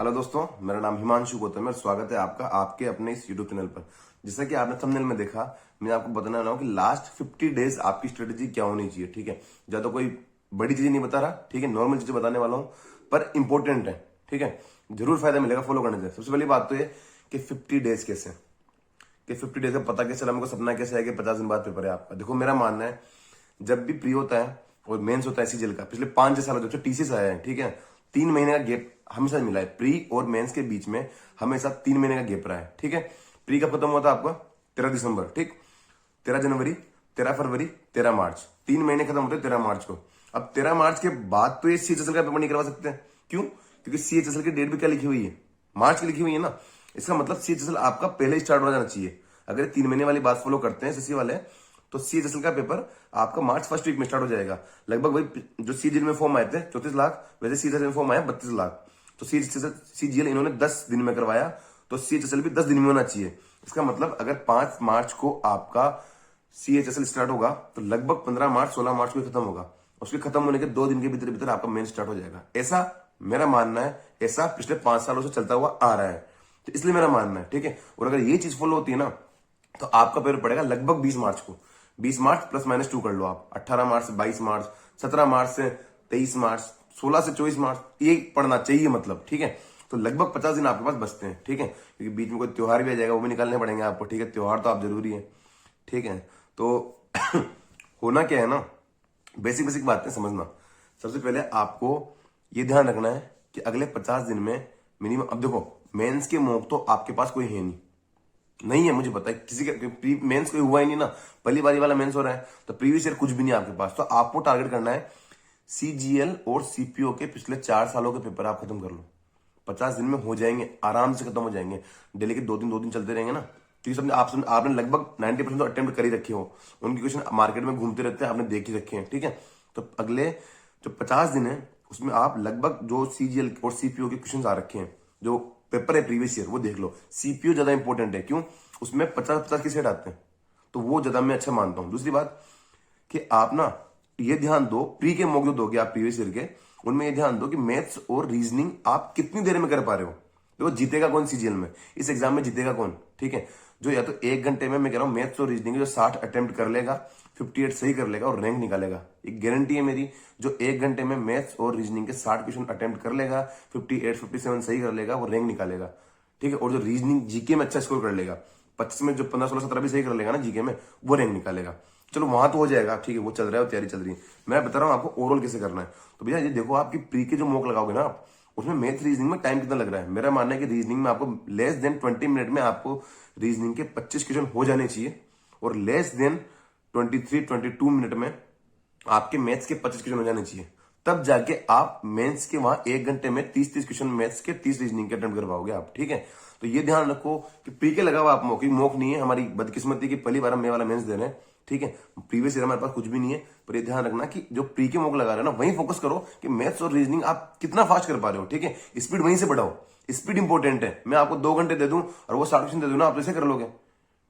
Hello दोस्तों, मेरा नाम हिमांशु गौतम है और स्वागत है आपका आपके अपने इस यूट्यूब चैनल पर। जैसा कि आपने थंबनेल में देखा, मैं आपको बताने वाला हूँ कि लास्ट 50 डेज आपकी स्ट्रेटेजी क्या होनी चाहिए। ठीक है, ज्यादा कोई बड़ी चीजें नहीं बता रहा, ठीक है, नॉर्मल चीजें बताने वाला हूँ पर इंपॉर्टेंट है। ठीक है, जरूर फायदा मिलेगा फॉलो करने से। सबसे पहली बात तो ये कि 50 डेज कैसे, कि 50 डेज का पता कैसे चला, हमको सपना कैसे है कि 50 दिन बाद पेपर है आपका। देखो, मेरा मानना है जब भी प्री होता है और मेंस होता है सीजीएल का, पिछले 5-6 साल जब से टीसीएस आया है, ठीक है, 3 महीने का गैप हमेशा मिला है। प्री और मेंस के बीच में हमेशा 3 महीने का गैप रहा है। ठीक है, प्री कब खत्म हुआ था आपका? 13 दिसंबर, ठीक, 13 जनवरी, 13 फरवरी, 13 मार्च, 3 महीने खत्म होते हैं 13 मार्च को। अब 13 मार्च के बाद तो ये सीएचएसएल का पेपर नहीं करवा सकते। क्यों? क्योंकि सीएचएसएल की डेट भी क्या लिखी हुई है? मार्च की लिखी हुई है ना। इसका मतलब सीएचएसएल आपका पहले ही स्टार्ट हो जाना चाहिए। अगर 3 महीने वाली बात फॉलो करते हैं एसएससी वाले, तो सीएचएसएल का पेपर आपका मार्च फर्स्ट वीक में स्टार्ट हो जाएगा। लगभग वही जो सीजीएल में फॉर्म आए थे 34 लाख, वैसे सीएचएसएल में फॉर्म आया 32 लाख। तो सीजीएल इन्होंने 10 दिन में करवाया, तो सीएचएसएल भी 10 दिन में होना चाहिए। इसका मतलब अगर 5 मार्च को आपका सीएचएसएल स्टार्ट होगा तो लगभग 15 मार्च 16 मार्च को खत्म होगा। उसके खत्म होने के 2 दिन के भीतर भीतर आपका मेन स्टार्ट हो जाएगा। ऐसा मेरा मानना है, ऐसा पिछले 5 सालों से चलता हुआ आ रहा है, तो इसलिए मेरा मानना है। ठीक है, और अगर ये चीज फॉलो होती है ना, तो आपका पेपर पड़ेगा लगभग 20 मार्च को। 20 मार्च +- 2 कर लो आप, 18 मार्च से 22 मार्च, 17 मार्च से 23 मार्च, 16 से 24 मार्च, ये पढ़ना चाहिए मतलब। ठीक है, तो लगभग 50 दिन आपके पास बचते हैं। ठीक है, क्योंकि बीच में कोई त्योहार भी आ जाएगा, वो भी निकालने पड़ेंगे आपको। ठीक है, त्योहार तो आप जरूरी है। ठीक है, तो होना क्या है ना, बेसिक बेसिक बातें समझना। सबसे पहले आपको ये ध्यान रखना है कि अगले 50 दिन में मिनिमम, अब देखो मेंस के मॉक तो आपके पास कोई है नहीं है, मुझे पता है किसी का मेंस कोई हुआ ही नहीं ना, पहली बारी वाला मेंस हो रहा है, तो प्रीवियस ईयर कुछ भी नहीं आपके पास। तो आपको टारगेट करना है सीजीएल और सीपीओ के पिछले 4 सालों के पेपर आप खत्म कर लो। 50 दिन में हो जाएंगे, आराम से खत्म हो जाएंगे। डेली के 2 दिन चलते रहेंगे ना, क्योंकि समझे आपने लगभग 90% तो अटेम्प्ट कर ही रखे हो। उनके क्वेश्चन मार्केट में घूमते रहते हैं, आपने देख ही रखे हैं। ठीक है, तो अगले जो 50 दिन है उसमें आप लगभग जो सीजीएल और सीपीओ के क्वेश्चन आ रखे हैं, जो पेपर है प्रीवियस ईयर, वो देख लो। सीपीओ ज्यादा इंपॉर्टेंट है, क्यों? उसमें 50-50 के सेट आते हैं, तो वो ज्यादा मैं अच्छा मानता हूं। दूसरी बात कि आप ना ये ध्यान दो, प्री के मॉक जो दोगे आप प्रीवियस ईयर के, उनमें ये ध्यान दो कि मैथ्स और रीजनिंग आप कितनी देर में कर पा रहे हो। देखो, जीतेगा कौन सीजीएल में, इस एग्जाम में जीतेगा कौन? ठीक है, जो या तो 1 घंटे में, मैं कह रहा हूं मैथ्स और रीजनिंग जो 60 अटेम्प्ट कर लेगा, 58 सही कर लेगा और रैंक निकालेगा। एक गारंटी है मेरी, जो 1 घंटे में मैथ्स और रीजनिंग के 60 क्वेश्चन अटेम्प्ट कर लेगा, 58 57 सही कर लेगा, वो रैंक निकालेगा। ठीक है, और जो रीजनिंग जीके में अच्छा स्कोर कर लेगा, 25 में जो 15 16 17 भी सही कर लेगा ना जीके में, वो रैंक निकालेगा। चलो वहां तो हो जाएगा, ठीक है, वो चल रहा है, वो तैयारी चल रही है। मैं बता रहा हूँ आपको ओवरऑल कैसे करना है। तो भैया ये देखो, आपकी प्री के जो मॉक लगाओगे ना आप, उसमें मैथ रीजनिंग में टाइम कितना लग रहा है? मेरा मानना है कि रीजनिंग में आपको लेस देन 20 मिनट में आपको रीजनिंग के 25 क्वेश्चन हो जाने चाहिए, और लेस देन 23-22 मिनट में आपके मैथ्स के 25 क्वेश्चन हो जाने चाहिए। तब जाके आप मेंस के वहां 1 घंटे में 30-30 क्वेश्चन मैथ्स के, 30 रीजनिंग के अटेम्प्ट कर पाओगे आप। ठीक है, तो ये ध्यान रखो कि प्री के लगा हुआ आप मॉक, मॉक नहीं है, हमारी बदकिस्मती की पहली बार हम ये वाला मेंस दे रहे हैं। ठीक है, प्रीवियस ईयर हमारे पास कुछ भी नहीं है, पर ये ध्यान रखना कि जो प्री के मॉक लगा रहे हो ना, वहीं फोकस करो कि मैथ्स और रीजनिंग आप कितना फास्ट कर पा रहे हो। ठीक है, स्पीड वहीं से बढ़ाओ, स्पीड इंपॉर्टेंट है। मैं आपको 2 घंटे दे दूं और वो 60 क्वेश्चन दे दूं ना, आप कैसे कर लोगे?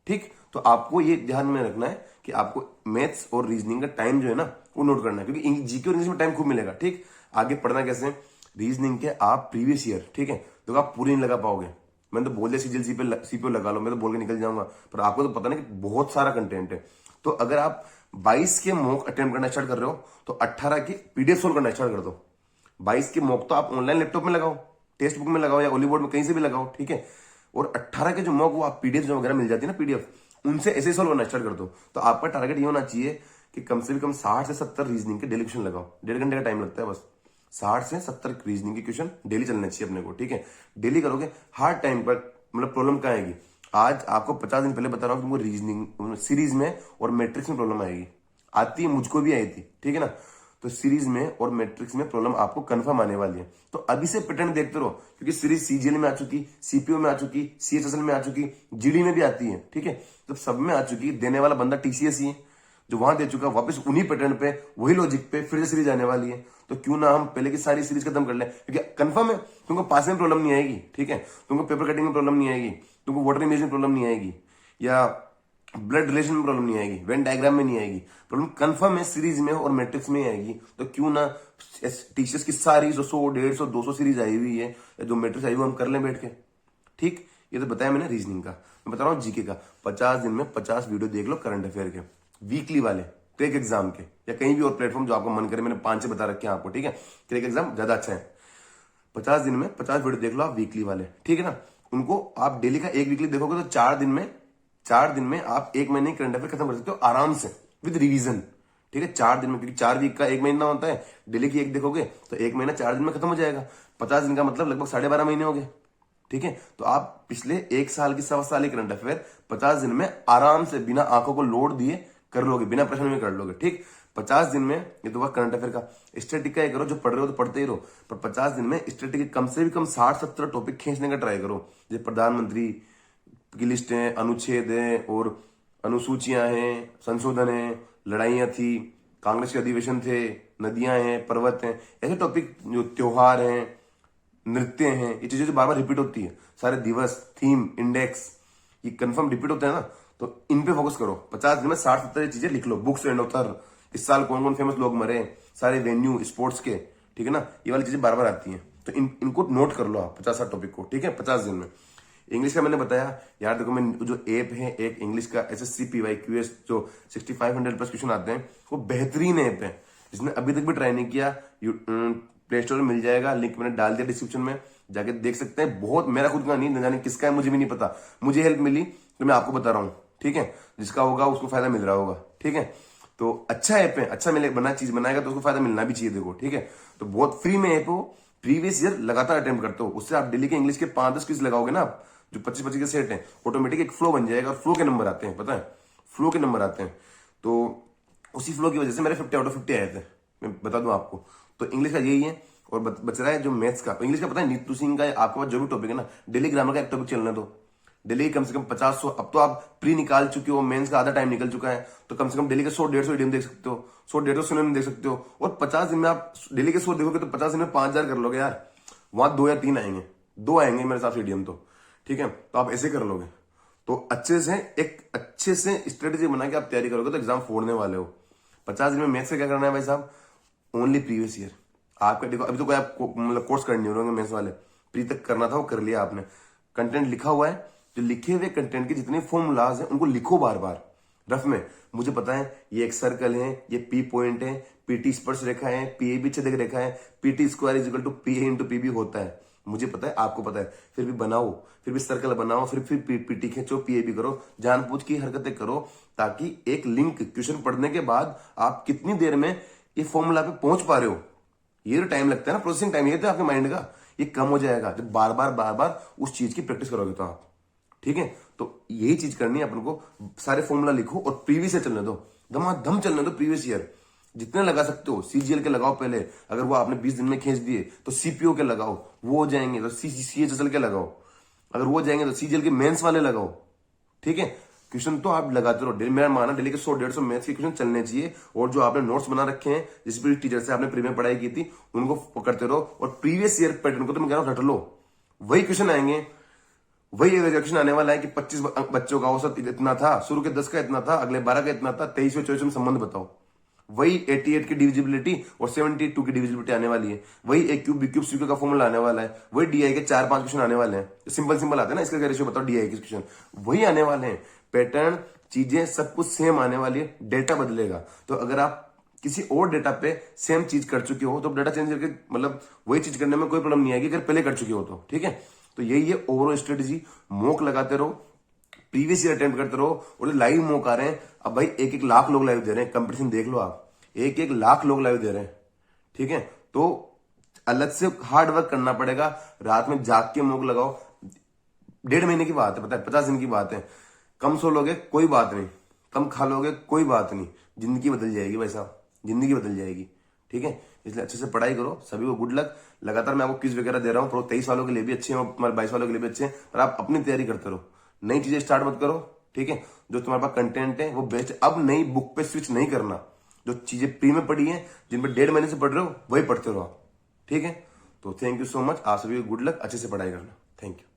ठीक, तो आपको ये ध्यान में रखना है कि आपको मैथ्स और रीजनिंग का टाइम जो है ना, वो नोट करना है, क्योंकि जीके और इंग्लिश में टाइम खूब मिलेगा। ठीक, आगे पढ़ना कैसे? रीजनिंग के आप प्रीवियस ईयर, ठीक है, तो आप पूरी नहीं लगा पाओगे। मैंने तो बोल दिया सीजीएल सीपीओ लगा लो, मैं तो बोल के निकल जाऊंगा, पर आपको तो पता नहीं कि बहुत सारा कंटेंट है। तो अगर आप 22 के मॉक अटेम्प्ट करना स्टार्ट कर रहे हो, तो 18 की पीडीएफ सोल्व करना स्टार्ट कर दो। 22 के मॉक तो आप ऑनलाइन लैपटॉप में लगाओ, टेक्स्ट बुक में लगाओ, या ओली बोर्ड में कहीं से भी लगाओ। ठीक है, और 18 के जो मॉक वो आप पीडीएफ जो वगैरह मिल जाती है ना, पीडीएफ, उनसे ऐसे सॉल्व करना स्टार्ट कर दो। तो आपका टारगेट ये होना चाहिए कि कम से कम 60 से 70 रीजनिंग के डेली क्वेश्चन लगाओ। 1.5 घंटे का टाइम लगता है बस। 60 से 70 रीजनिंग के क्वेश्चन डेली चलने चाहिए अपने को। ठीक है, डेली करोगे, हार्ड टाइम पर मतलब प्रॉब्लम क्या आएगी? आज आपको 50 दिन पहले बता रहा हूँ, तुमको रीजनिंग सीरीज में और मैट्रिक्स में प्रॉब्लम आएगी। आती है, मुझको भी आई थी। ठीक है ना, तो सीरीज में और मैट्रिक्स में प्रॉब्लम आपको कंफर्म आने वाली है। तो अभी से पैटर्न देखते रहो, क्योंकि सीरीज सीजीएल में आ चुकी, सीपीओ में आ चुकी, सीएचएसएल में आ चुकी, जीडी में भी आती है। ठीक है, तो सब में आ चुकी। देने वाला बंदा टीसीएस ही है, जो वहां दे चुका, वापस उन्हीं पैटर्न पे, वही लॉजिक पे फिर से सीरीज आने वाली है। तो क्यों ना हम पहले की सारी सीरीज खत्म कर ले, क्योंकि कंफर्म है तुमको पास में प्रॉब्लम नहीं आएगी। ठीक है, तुमको पेपर कटिंग में प्रॉब्लम नहीं आएगी, तुमको वाटर इमेज में प्रॉब्लम नहीं आएगी, या ब्लड रिलेशन में प्रॉब्लम नहीं आएगी, वेन डायग्राम में नहीं आएगी, प्रॉब्लम कंफर्म है सीरीज में और मैट्रिक्स में आएगी। तो क्यों ना टीचर्स की सारी जो 100, 150, 200 सीरीज आई हुई है, जो मैट्रिक्स आई हुई, हम कर लें बैठ के। ठीक, ये तो बताया मैंने रीजनिंग का। मैं बता रहा हूँ जीके का। 50 दिन में 50 वीडियो देख लो करंट अफेयर के, वीकली वाले, क्रेक एग्जाम के, या कहीं भी और प्लेटफॉर्म जो आपको मन करे। मैंने 5 से बता रखे हैं आपको, ठीक है। क्रेक एग्जाम ज्यादा अच्छा है। 50 दिन में 50 वीडियो देख लो आप वीकली वाले, ठीक है ना। उनको आप डेली का एक वीकली देखोगे तो 4 दिन में आप 1 महीने की करंट अफेयर खत्म कर सकते हो आराम से, विद रिवीजन। ठीक है, 4 दिन में, क्योंकि 4 वीक का 1 महीना होता है। डेली की एक देखोगे तो 1 महीना 4 दिन में खत्म हो जाएगा। 50 दिन का मतलब लगभग 12.5 महीने हो गए। ठीक है, तो आप पिछले 1 साल की, 1.25 साल की करंट अफेयर 50 दिन में आराम से बिना आंखों को लोड दिए कर लोगे, बिना प्रश्न में कर लोगे। ठीक, 50 दिन में ये तो वक्त करंट अफेयर का। स्टैटिक का ये करो, जो पढ़ रहे हो तो पढ़ते ही रहो, पर 50 दिन में स्टैटिक के कम से भी कम 60-70 टॉपिक खींचने का ट्राई करो। जैसे प्रधानमंत्री की लिस्ट है, अनुच्छेद है, और अनुसूचियां हैं, संशोधन है, लड़ाइयां थी, कांग्रेस के अधिवेशन थे, नदियां हैं, पर्वत हैं, ऐसे टॉपिक, जो त्योहार हैं, नृत्य हैं, ये चीजें जो बार बार रिपीट होती है, सारे दिवस, थीम, इंडेक्स, ये कंफर्म रिपीट होते हैं ना, तो इन पे फोकस करो। 50 दिन में 60-70 चीजें लिख लो। बुक्स एंड ऑथर, इस साल कौन कौन फेमस लोग मरे, सारे वेन्यू स्पोर्ट्स के, ठीक है ना, ये वाली चीजें बार बार आती हैं, तो इनको नोट कर लो आप 50-60 टॉपिक को, ठीक है, 50 दिन में। इंग्लिश का मैंने बताया यार, देखो मैं जो ऐप है एक इंग्लिश का, SSC PYQS, जो 6500 प्लस क्वेश्चन आते हैं, वो बेहतरीन ऐप है। जिसने अभी तक भी ट्राई नहीं किया, प्ले स्टोर में मिल जाएगा, लिंक मैंने डाल दिया डिस्क्रिप्शन में, जाके देख सकते हैं। बहुत, मेरा खुद का नहीं, न जाने किसका है, मुझे भी नहीं पता, मुझे हेल्प मिली तो मैं आपको बता रहा हूँ, ठीक है। जिसका होगा उसको फायदा मिल रहा होगा, ठीक है। तो अच्छा ऐप है, अच्छा मिले, बना चीज बनाएगा तो उसको फायदा मिलना भी चाहिए, देखो, ठीक है। तो बहुत फ्री में ऐप हो, प्रीवियस ईयर लगातार अटेम्प्ट करते हो, उससे आप डेली के इंग्लिश के 5-10 क्विज लगाओगे ना आप, जो 25-25 के सेट है, ऑटोमेटिक एक फ्लो बन जाएगा। और फ्लो के नंबर आते हैं, पता है, फ्लो के नंबर आते हैं। तो उसी फ्लो की वजह से मेरे 50 आउट ऑफ 50 आए थे, मैं बता दूं आपको। तो इंग्लिश का यही है। और बच रहा है जो मैथ्स का, इंग्लिश का पता है, नीतू सिंह का, आपके पास जो भी टॉपिक है ना, डेली ग्रामर का एक टॉपिक चलने दो। डेली कम से कम 50-100, अब तो आप प्री निकाल चुके हो, मेंस का आधा टाइम निकल चुका है, तो कम से कम डेली के 100-150 इडियम देख सकते हो, 100-150 सिनोनिम देख सकते हो। और 50 दिन में आप डेली के 100 देखोगे तो 50 दिन में 5000 कर लोगे यार। वहां 2 या 3 आएंगे, 2 आएंगे मेरे हिसाब से इडियम तो, ठीक है। तो आप ऐसे कर लोगे तो अच्छे से स्ट्रेटेजी बना के आप तैयारी करोगे तो एग्जाम फोड़ने वाले हो। 50 दिन में मैथ्स से क्या करना है भाई साहब, ओनली प्रीवियस ईयर। आपका देखो, अभी तो कोई आप मतलब कोर्स करनी हो मैथ्स वाले, प्री तक करना था वो कर लिया आपने। कंटेंट लिखा हुआ है, जो लिखे हुए कंटेंट के जितने फॉर्मूलाज हैं उनको लिखो बार बार रफ में। मुझे पता है ये एक सर्कल है, ये पी पॉइंट है, पीटी स्पर्श रेखा है, पीएबी छेदक रेखा है, PT square is equal to P into PB होता है। मुझे पता है, आपको पता है, फिर भी बनाओ, फिर भी सर्कल बनाओ, फिर पीटी खींचो, पीएबी करो, जानबूझ की हरकतें करो, ताकि एक लिंक क्वेश्चन पढ़ने के बाद आप कितनी देर में ये फॉर्मूला पे पहुंच पा रहे हो। ये जो टाइम लगता है ना, प्रोसेसिंग टाइम, ये तो आपके माइंड का, ये कम हो जाएगा जब बार बार उस चीज की प्रैक्टिस करोगे तो आप, ठीक है। तो यही चीज करनी है अपन को, सारे फॉर्मूला लिखो और प्रीवियस ईयर चलने दो, धमाधम चलने दो प्रीवियस ईयर, जितने लगा सकते हो। सीजीएल के लगाओ पहले, अगर वो आपने 20 दिन में खींच दिए तो सीपीओ के लगाओ, वो हो जाएंगे तो सीएचएसएल के लगाओ, अगर वो जाएंगे तो सीजीएल के मेंस वाले लगाओ, ठीक है। क्वेश्चन तो आप लगाते रहो, डेली, मेरा माना डेली के 100-150 मैथ्स के क्वेश्चन चलने चाहिए। और जो आपने नोट्स बना रखे हैं, जिस भी टीचर से आपने प्रीमियम पढ़ाई की थी, उनको पकड़ते रहो। और प्रीवियस ईयर पैटर्न को तो मैं कह रहा हूं रट लो, वही क्वेश्चन आएंगे, वही क्वेश्चन आने वाला है कि 25 बच्चों का औसत इतना था, शुरू के 10 का इतना था, अगले 12 का इतना था, 23-24 में संबंध बताओ। वही 88 की डिविजिबिलिटी और 72 की डिविजिबिलिटी आने वाली है, वही ए cube B cube C cube का फॉर्मूला आने वाला है, वही डीआई के 4-5 क्वेश्चन आने वाले हैं, सिंपल आते हैं ना, इसका रेशियो बताओ डीआई के क्वेश्चन, वही आने वाले हैं। पैटर्न, चीजें सब कुछ सेम आने वाली है, डेटा बदलेगा। तो अगर आप किसी और डेटा पे सेम चीज कर चुके हो तो डेटा चेंज करके, मतलब वही चीज करने में कोई प्रॉब्लम नहीं आएगी अगर पहले कर चुके हो तो, ठीक है। तो यही है ओवरऑल स्ट्रेटेजी। मॉक लगाते रहो, प्रीवियस ईयर अटेम्प्ट करते रहो। और लाइव मॉक आ रहे हैं, अब भाई 1-1 लाख लोग लाइव दे रहे हैं, कंपटीशन देख लो आप, 1-1 लाख लोग लाइव दे रहे हैं, ठीक है। तो अलग से हार्ड वर्क करना पड़ेगा, रात में जाग के मॉक लगाओ। 1.5 महीने की बात है, पता है, 50 दिन की बात है। कम सो लोगे कोई बात नहीं, कम खा लोगे कोई बात नहीं, जिंदगी बदल जाएगी भाई साहब, जिंदगी बदल जाएगी, ठीक है। इसलिए अच्छे से पढ़ाई करो, सभी को गुड लक। लगातार मैं आपको क्विज वगैरह दे रहा हूँ, 23 वालों के लिए भी अच्छे हैं, तुम्हारे 22 वालों के लिए भी अच्छे हैं, पर आप अपनी तैयारी करते रहो, नई चीजें स्टार्ट मत करो, ठीक है। जो तुम्हारे पास कंटेंट है वो बेस्ट है, अब नई बुक पे स्विच नहीं करना। जो चीजें प्री में पढ़ी है, जिन पर 1.5 महीने से पढ़ रहे हो, वही पढ़ते रहो आप, ठीक है। तो थैंक यू सो मच, आप सभी को गुड लक, अच्छे से पढ़ाई करना, थैंक यू।